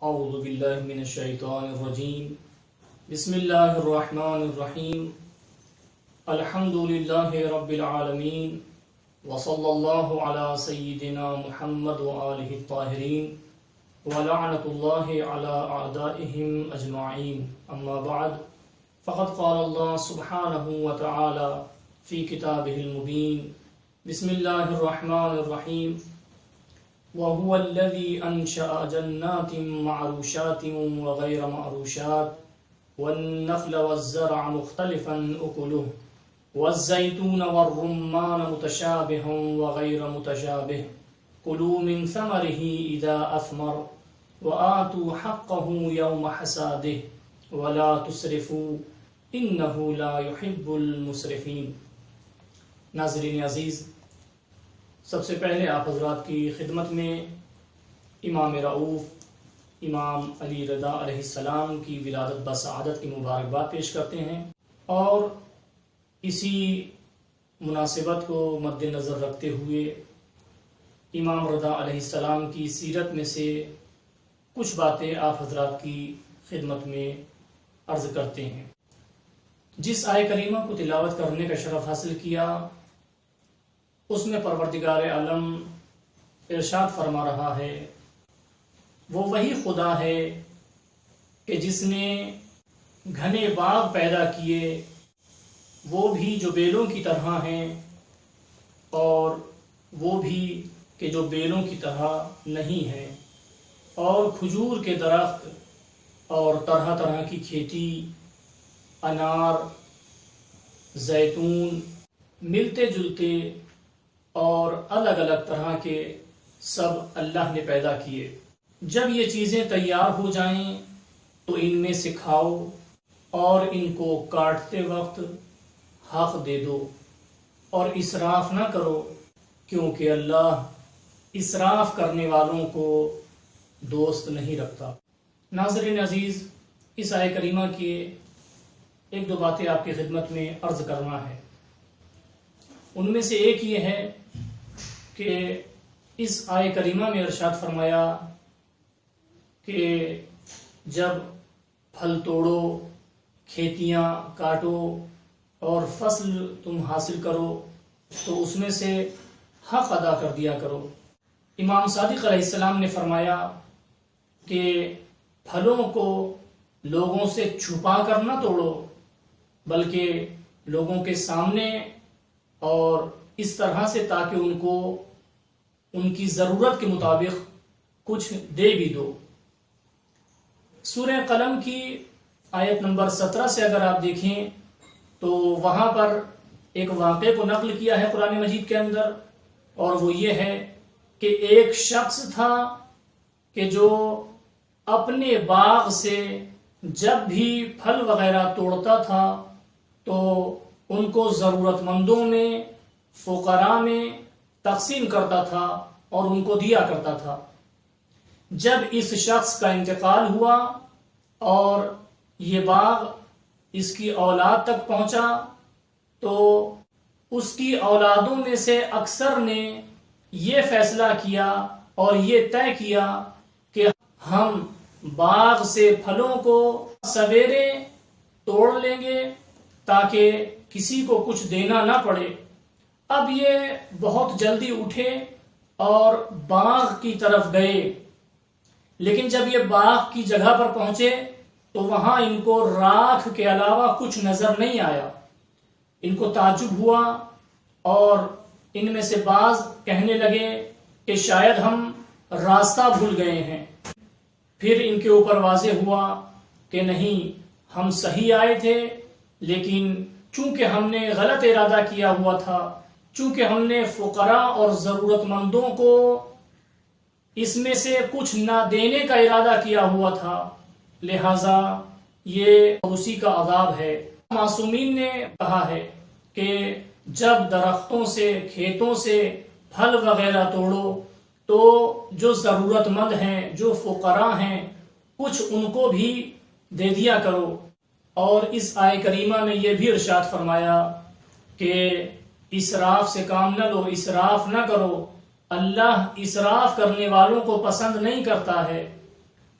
اعوذ باللہ من الشیطان الرجیم بسم اللہ الرحمن الرحیم الحمد للہ رب العالمین وصلی اللہ علی سیدنا محمد وآلہ الطاہرین ولعنت اللہ علی اعدائہم اجمعین اما بعد فقد قال اللہ سبحانہ وتعالی فی کتابہ المبین بسم اللہ الرحمن الرحیم وهو الذي أنشأ جنات معروشات وغير معروشات والنخل والزرع مختلفا أكله والزيتون والرمان متشابها وغير متشابه كلوا من ثمره إذا أثمر وآتوا حقه يوم حساده ولا تسرفوا إنه لا يحب المسرفين. ناظرین عزیز، سب سے پہلے آپ حضرات کی خدمت میں امام رؤوف امام علی رضا علیہ السلام کی ولادت بسعادت کی مبارکباد پیش کرتے ہیں، اور اسی مناسبت کو مد نظر رکھتے ہوئے امام رضا علیہ السلام کی سیرت میں سے کچھ باتیں آپ حضرات کی خدمت میں عرض کرتے ہیں. جس آیہ کریمہ کو تلاوت کرنے کا شرف حاصل کیا، اس میں پروردگار عالم ارشاد فرما رہا ہے، وہ وہی خدا ہے کہ جس نے گھنے باغ پیدا کیے، وہ بھی جو بیلوں کی طرح ہیں اور وہ بھی کہ جو بیلوں کی طرح نہیں ہیں، اور کھجور کے درخت اور طرح طرح کی کھیتی، انار، زیتون، ملتے جلتے اور الگ الگ طرح کے سب اللہ نے پیدا کیے. جب یہ چیزیں تیار ہو جائیں تو ان میں سے کھاؤ اور ان کو کاٹتے وقت حق دے دو اور اسراف نہ کرو، کیونکہ اللہ اسراف کرنے والوں کو دوست نہیں رکھتا. ناظرین عزیز، اس آیہ کریمہ کی ایک دو باتیں آپ کی خدمت میں عرض کرنا ہے. ان میں سے ایک یہ ہے کہ اس آیہ کریمہ میں ارشاد فرمایا کہ جب پھل توڑو، کھیتیاں کاٹو اور فصل تم حاصل کرو تو اس میں سے حق ادا کر دیا کرو. امام صادق علیہ السلام نے فرمایا کہ پھلوں کو لوگوں سے چھپا کر نہ توڑو، بلکہ لوگوں کے سامنے اور اس طرح سے تاکہ ان کو ان کی ضرورت کے مطابق کچھ دے بھی دو. سورہ قلم کی آیت نمبر 17 سے اگر آپ دیکھیں تو وہاں پر ایک واقعے کو نقل کیا ہے قرآن مجید کے اندر، اور وہ یہ ہے کہ ایک شخص تھا کہ جو اپنے باغ سے جب بھی پھل وغیرہ توڑتا تھا تو ان کو ضرورت مندوں میں، فقراء میں تقسیم کرتا تھا اور ان کو دیا کرتا تھا. جب اس شخص کا انتقال ہوا اور یہ باغ اس کی اولاد تک پہنچا تو اس کی اولادوں میں سے اکثر نے یہ فیصلہ کیا اور یہ طے کیا کہ ہم باغ سے پھلوں کو سویرے توڑ لیں گے تاکہ کسی کو کچھ دینا نہ پڑے. اب یہ بہت جلدی اٹھے اور باغ کی طرف گئے، لیکن جب یہ باغ کی جگہ پر پہنچے تو وہاں ان کو راکھ کے علاوہ کچھ نظر نہیں آیا. ان کو تعجب ہوا اور ان میں سے بعض کہنے لگے کہ شاید ہم راستہ بھول گئے ہیں. پھر ان کے اوپر واضح ہوا کہ نہیں، ہم صحیح آئے تھے، لیکن چونکہ ہم نے غلط ارادہ کیا ہوا تھا، چونکہ ہم نے فقراء اور ضرورت مندوں کو اس میں سے کچھ نہ دینے کا ارادہ کیا ہوا تھا، لہذا یہ اسی کا عذاب ہے. معصومین نے کہا ہے کہ جب درختوں سے، کھیتوں سے پھل وغیرہ توڑو تو جو ضرورت مند ہیں، جو فقراء ہیں، کچھ ان کو بھی دے دیا کرو. اور اس آیہ کریمہ میں یہ بھی ارشاد فرمایا کہ اسراف سے کام نہ لو، اسراف نہ کرو. اللہ اسراف کرنے والوں کو پسند نہیں کرتا ہے.